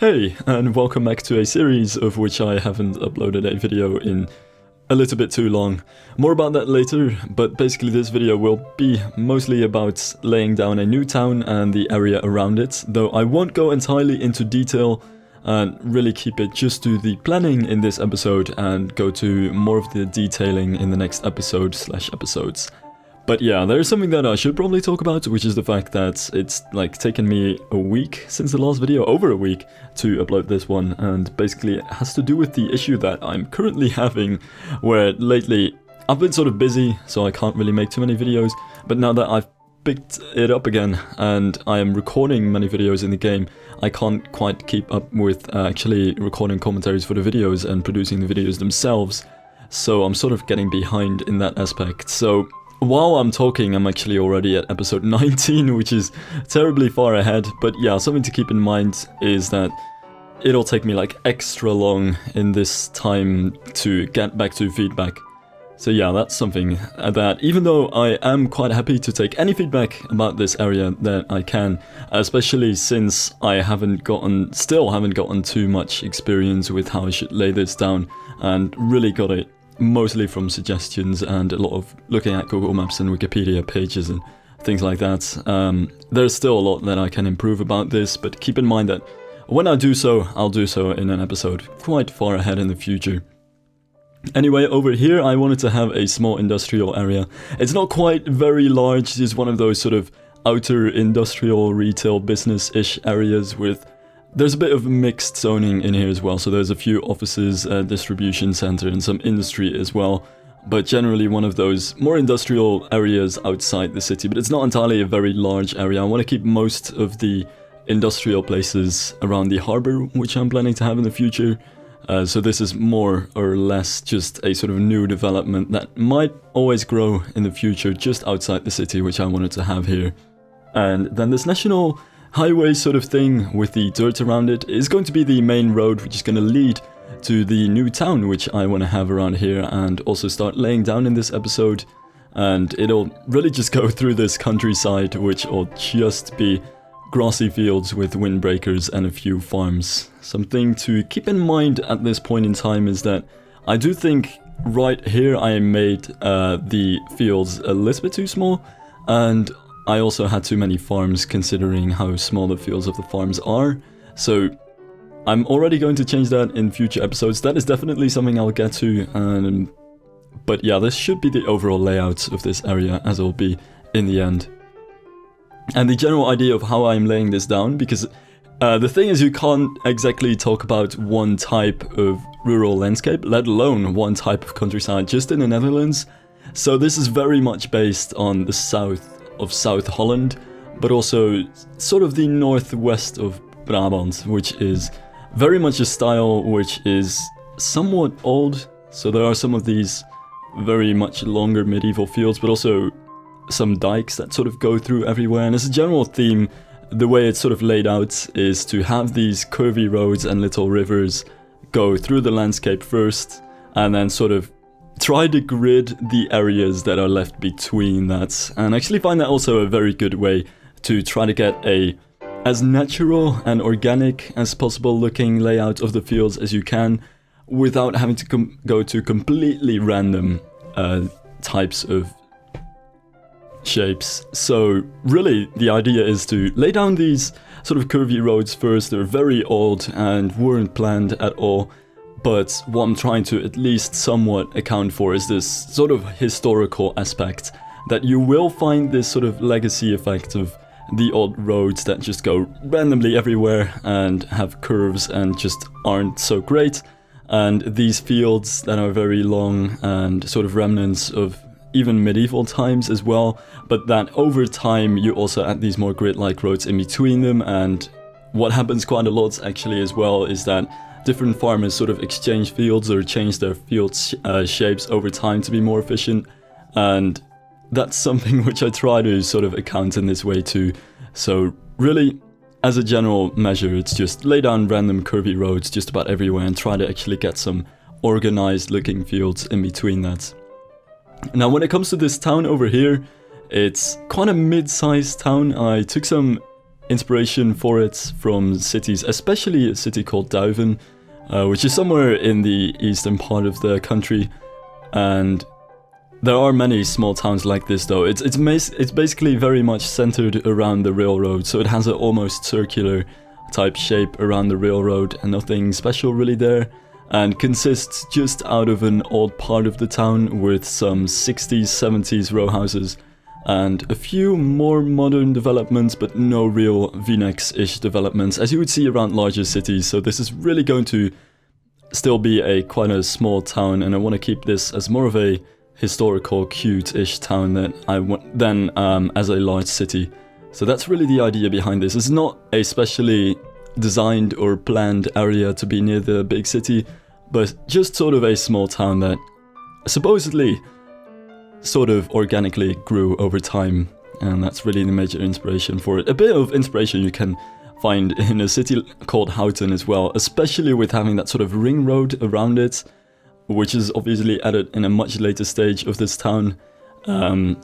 Hey, and welcome back to a series of which I haven't uploaded a video in a little bit too long. More about that later, but basically this video will be mostly about laying down a new town and the area around it, though I won't go entirely into detail and really keep it just to the planning in this episode and go to more of the detailing in the next episodes. But yeah, there's something that I should probably talk about, which is the fact that it's taken me a week since the last video, over a week, to upload this one, and basically it has to do with the issue that I'm currently having, where lately I've been sort of busy, so I can't really make too many videos, but now that I've picked it up again and I am recording many videos in the game, I can't quite keep up with actually recording commentaries for the videos and producing the videos themselves, so I'm sort of getting behind in that aspect. So while I'm talking, I'm actually already at episode 19, which is terribly far ahead, but yeah, something to keep in mind is that it'll take me extra long in this time to get back to feedback. So yeah, that's something that, even though I am quite happy to take any feedback about this area that I can, especially since I still haven't gotten too much experience with how I should lay this down, and really got it mostly from suggestions and a lot of looking at Google Maps and Wikipedia pages and things like that. There's still a lot that I can improve about this, but keep in mind that when I do so, I'll do so in an episode quite far ahead in the future. Anyway, over here I wanted to have a small industrial area. It's not quite very large, it's one of those sort of outer industrial retail business-ish areas with there's a bit of mixed zoning in here as well, so there's a few offices, a distribution center, and some industry as well, but generally one of those more industrial areas outside the city, but it's not entirely a very large area. I want to keep most of the industrial places around the harbor, which I'm planning to have in the future, so this is more or less just a sort of new development that might always grow in the future just outside the city, which I wanted to have here. And then this national highway sort of thing with the dirt around it is going to be the main road, which is going to lead to the new town which I want to have around here and also start laying down in this episode. And it'll really just go through this countryside, which will just be grassy fields with windbreakers and a few farms. Something to keep in mind at this point in time is that I do think right here I made the fields a little bit too small, and I also had too many farms considering how small the fields of the farms are, so I'm already going to change that in future episodes. That is definitely something I'll get to, but yeah, this should be the overall layout of this area as it will be in the end. And the general idea of how I'm laying this down, because the thing is you can't exactly talk about one type of rural landscape, let alone one type of countryside just in the Netherlands, so this is very much based on the south of South Holland, but also sort of the northwest of Brabant, which is very much a style which is somewhat old. So there are some of these very much longer medieval fields, but also some dikes that sort of go through everywhere. And as a general theme, the way it's sort of laid out is to have these curvy roads and little rivers go through the landscape first, and then sort of try to grid the areas that are left between that, and actually find that also a very good way to try to get a as natural and organic as possible looking layout of the fields as you can without having to go to completely random types of shapes. So really the idea is to lay down these sort of curvy roads first. They're very old and weren't planned at all, but what I'm trying to at least somewhat account for is this sort of historical aspect, that you will find this sort of legacy effect of the old roads that just go randomly everywhere and have curves and just aren't so great, and these fields that are very long and sort of remnants of even medieval times as well, but that over time you also add these more grid-like roads in between them. And what happens quite a lot actually as well is that different farmers sort of exchange fields or change their field shapes over time to be more efficient, and that's something which I try to sort of account in this way too. So really, as a general measure, it's just lay down random curvy roads just about everywhere and try to actually get some organized looking fields in between that. Now when it comes to this town over here, it's quite a mid-sized town. I took some inspiration for it from cities, especially a city called Duiven, which is somewhere in the eastern part of the country. And there are many small towns like this, though. It's basically very much centered around the railroad, so it has an almost circular type shape around the railroad, and nothing special really there, and consists just out of an old part of the town with some 60s, 70s row houses, and a few more modern developments, but no real V-Nex-ish developments, as you would see around larger cities. So this is really going to still be quite a small town, and I want to keep this as more of a historical, cute-ish town than as a large city. So that's really the idea behind this. It's not a specially designed or planned area to be near the big city, but just sort of a small town that supposedly sort of organically grew over time, and that's really the major inspiration for it. A bit of inspiration you can find in a city called Houten as well, especially with having that sort of ring road around it, which is obviously added in a much later stage of this town,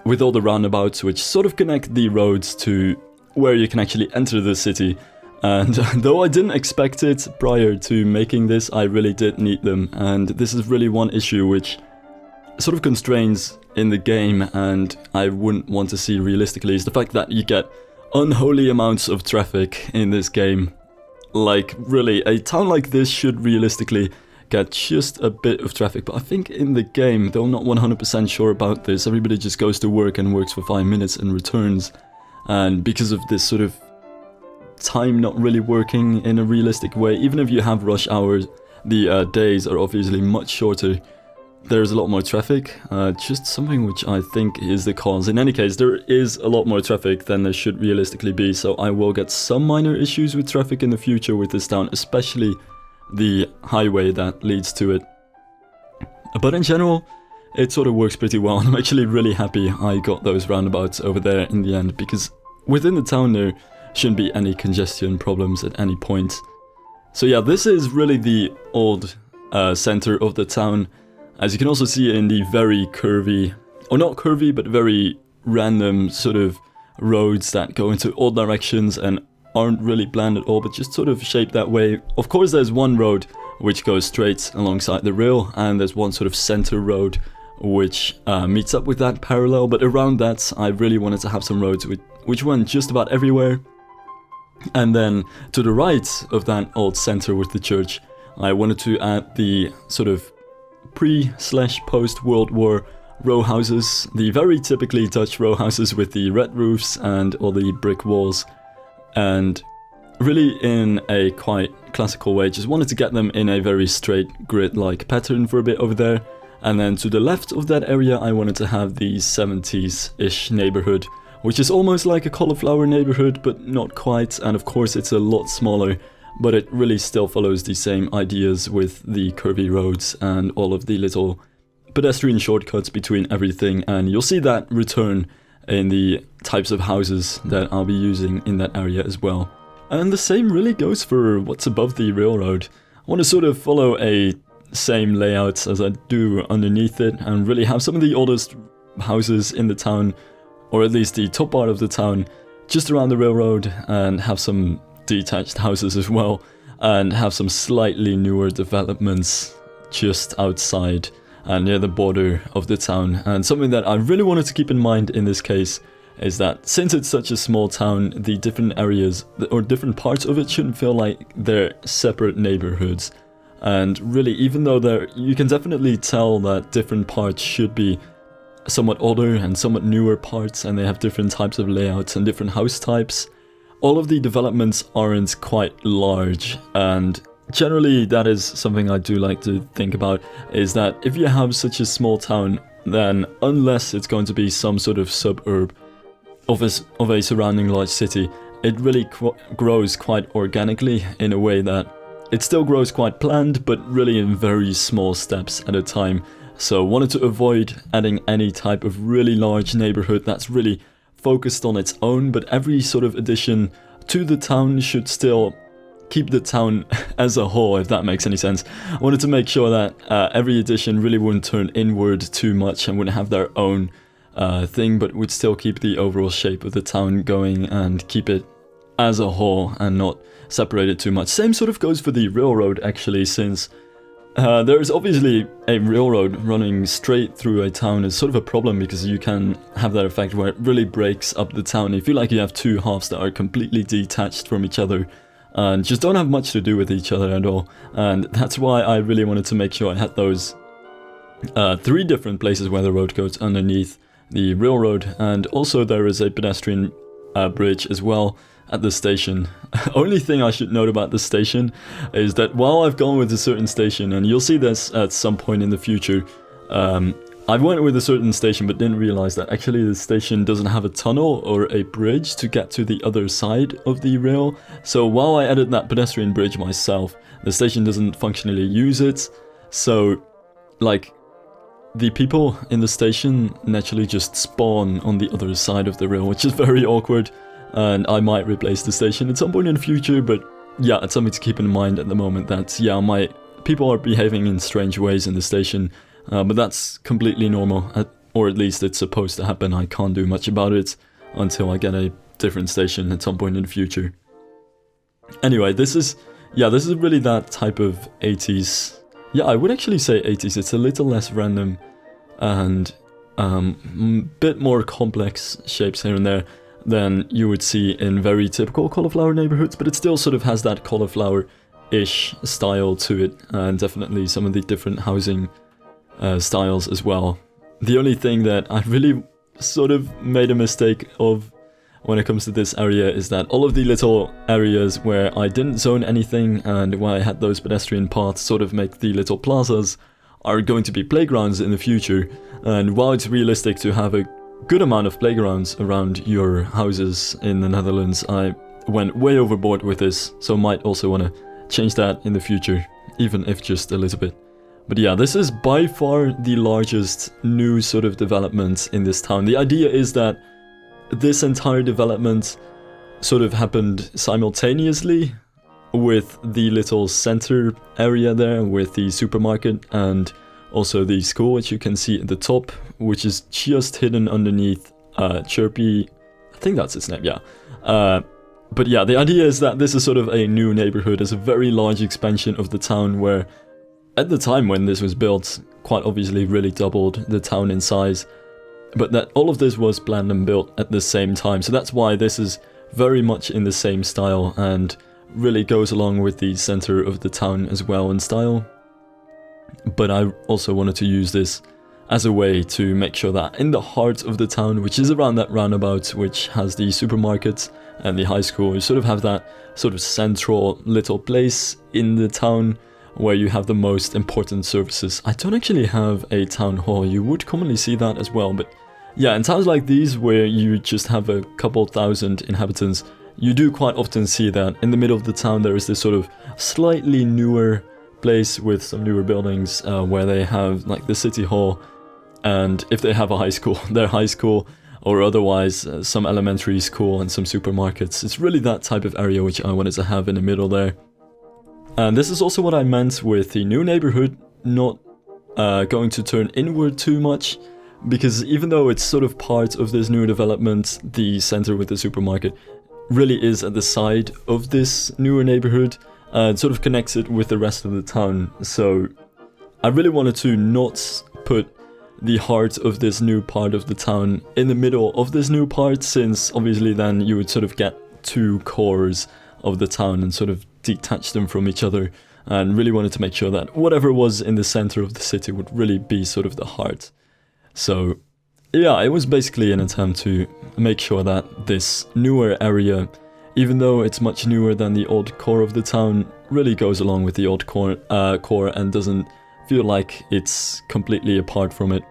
with all the roundabouts which sort of connect the roads to where you can actually enter the city. And though I didn't expect it prior to making this, I really did need them, and this is really one issue which sort of constrains in the game, and I wouldn't want to see realistically, is the fact that you get unholy amounts of traffic in this game. Like, really, a town like this should realistically get just a bit of traffic, but I think in the game, though I'm not 100% sure about this, everybody just goes to work and works for 5 minutes and returns, and because of this sort of time not really working in a realistic way, even if you have rush hours, the days are obviously much shorter. There's a lot more traffic, just something which I think is the cause. In any case, there is a lot more traffic than there should realistically be, so I will get some minor issues with traffic in the future with this town, especially the highway that leads to it. But in general, it sort of works pretty well, and I'm actually really happy I got those roundabouts over there in the end, because within the town there shouldn't be any congestion problems at any point. So yeah, this is really the old center of the town. As you can also see in the very curvy, or not curvy, but very random sort of roads that go into all directions and aren't really planned at all, but just sort of shaped that way. Of course, there's one road which goes straight alongside the rail, and there's one sort of center road which meets up with that parallel, but around that I really wanted to have some roads which went just about everywhere. And then to the right of that old center with the church, I wanted to add the sort of pre/post World War row houses, the very typically Dutch row houses with the red roofs and all the brick walls, and really in a quite classical way, just wanted to get them in a very straight grid-like pattern for a bit over there. And then to the left of that area I wanted to have the 70s-ish neighborhood, which is almost like a cauliflower neighborhood, but not quite, and of course it's a lot smaller, but it really still follows the same ideas with the curvy roads and all of the little pedestrian shortcuts between everything, and you'll see that return in the types of houses that I'll be using in that area as well. And the same really goes for what's above the railroad. I want to sort of follow a same layout as I do underneath it, and really have some of the oldest houses in the town, or at least the top part of the town, just around the railroad, and have some detached houses as well, and have some slightly newer developments just outside and near the border of the town. And something that I really wanted to keep in mind in this case is that since it's such a small town, the different areas or different parts of it shouldn't feel like they're separate neighborhoods. And really, even though you can definitely tell that different parts should be somewhat older and somewhat newer parts, and they have different types of layouts and different house types, all of the developments aren't quite large. And generally that is something I do like to think about, is that if you have such a small town, then unless it's going to be some sort of suburb of a surrounding large city, it really grows quite organically in a way that it still grows quite planned, but really in very small steps at a time. So wanted to avoid adding any type of really large neighborhood that's really focused on its own, but every sort of addition to the town should still keep the town as a whole, if that makes any sense. I wanted to make sure that every addition really wouldn't turn inward too much and wouldn't have their own thing, but would still keep the overall shape of the town going and keep it as a whole and not separated too much. Same sort of goes for the railroad, actually, since there is obviously a railroad running straight through a town is sort of a problem, because you can have that effect where it really breaks up the town. You feel like you have two halves that are completely detached from each other and just don't have much to do with each other at all. And that's why I really wanted to make sure I had those 3 different places where the road goes underneath the railroad, and also there is a pedestrian bridge as well at the station. Only thing I should note about the station is that while I've gone with a certain station, and you'll see this at some point in the future, I went with a certain station but didn't realize that actually the station doesn't have a tunnel or a bridge to get to the other side of the rail. So while I added that pedestrian bridge myself, the station doesn't functionally use it. So, like, the people in the station naturally just spawn on the other side of the rail, which is very awkward. And I might replace the station at some point in the future, but yeah, it's something to keep in mind at the moment that, yeah, my people are behaving in strange ways in the station, but that's completely normal, or at least it's supposed to happen. I can't do much about it until I get a different station at some point in the future. Anyway, this is really that type of 80s. Yeah, I would actually say 80s. It's a little less random and bit more complex shapes here and there than you would see in very typical cauliflower neighborhoods, but it still sort of has that cauliflower-ish style to it, and definitely some of the different housing styles as well. The only thing that I really sort of made a mistake of when it comes to this area is that all of the little areas where I didn't zone anything and where I had those pedestrian paths sort of make the little plazas are going to be playgrounds in the future, and while it's realistic to have a good amount of playgrounds around your houses in the Netherlands, I went way overboard with this, so might also want to change that in the future, even if just a little bit. But yeah, this is by far the largest new sort of development in this town. The idea is that this entire development sort of happened simultaneously with the little center area there, with the supermarket and also the school, which you can see at the top, which is just hidden underneath Chirpy. I think that's its name, yeah. But yeah, the idea is that this is sort of a new neighborhood. It's a very large expansion of the town where, at the time when this was built, quite obviously really doubled the town in size. But that all of this was planned and built at the same time. So that's why this is very much in the same style and really goes along with the center of the town as well in style. But I also wanted to use this as a way to make sure that in the heart of the town, which is around that roundabout, which has the supermarket and the high school, you sort of have that sort of central little place in the town where you have the most important services. I don't actually have a town hall. You would commonly see that as well, but yeah, in towns like these where you just have a couple thousand inhabitants, you do quite often see that in the middle of the town there is this sort of slightly newer place with some newer buildings where they have like the city hall, and if they have a high school, their high school, or otherwise some elementary school and some supermarkets. It's really that type of area which I wanted to have in the middle there. And this is also what I meant with the new neighborhood not going to turn inward too much, because even though it's sort of part of this new development, the center with the supermarket really is at the side of this newer neighborhood. It sort of connects it with the rest of the town. So I really wanted to not put the heart of this new part of the town in the middle of this new part, since obviously then you would sort of get two cores of the town and sort of detach them from each other, and really wanted to make sure that whatever was in the center of the city would really be sort of the heart. So yeah, it was basically an attempt to make sure that this newer area, even though it's much newer than the old core of the town, really goes along with the old core and doesn't feel like it's completely apart from it.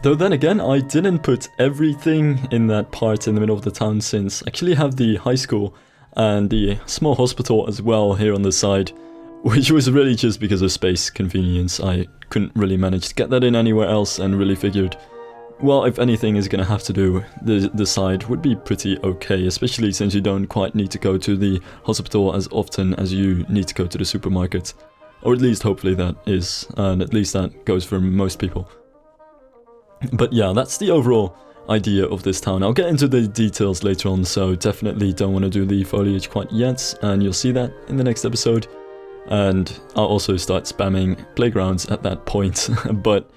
Though then again, I didn't put everything in that part in the middle of the town, since I actually have the high school and the small hospital as well here on the side, which was really just because of space convenience. I couldn't really manage to get that in anywhere else, and really figured, well, if anything is going to have to do, the side would be pretty okay, especially since you don't quite need to go to the hospital as often as you need to go to the supermarket. Or at least hopefully that is, and at least that goes for most people. But yeah, that's the overall idea of this town. I'll get into the details later on, so definitely don't want to do the foliage quite yet, and you'll see that in the next episode. And I'll also start spamming playgrounds at that point. But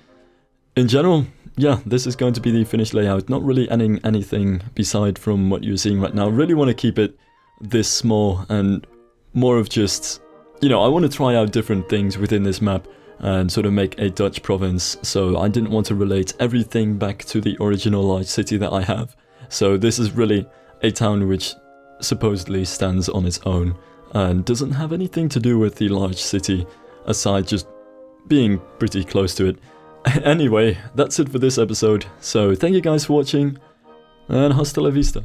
in general, yeah, this is going to be the finished layout. Not really adding anything beside from what you're seeing right now. Really want to keep it this small and more of just, you know, I want to try out different things within this map and sort of make a Dutch province. So I didn't want to relate everything back to the original large city that I have. So this is really a town which supposedly stands on its own and doesn't have anything to do with the large city aside just being pretty close to it. Anyway, that's it for this episode. So thank you guys for watching and hasta la vista.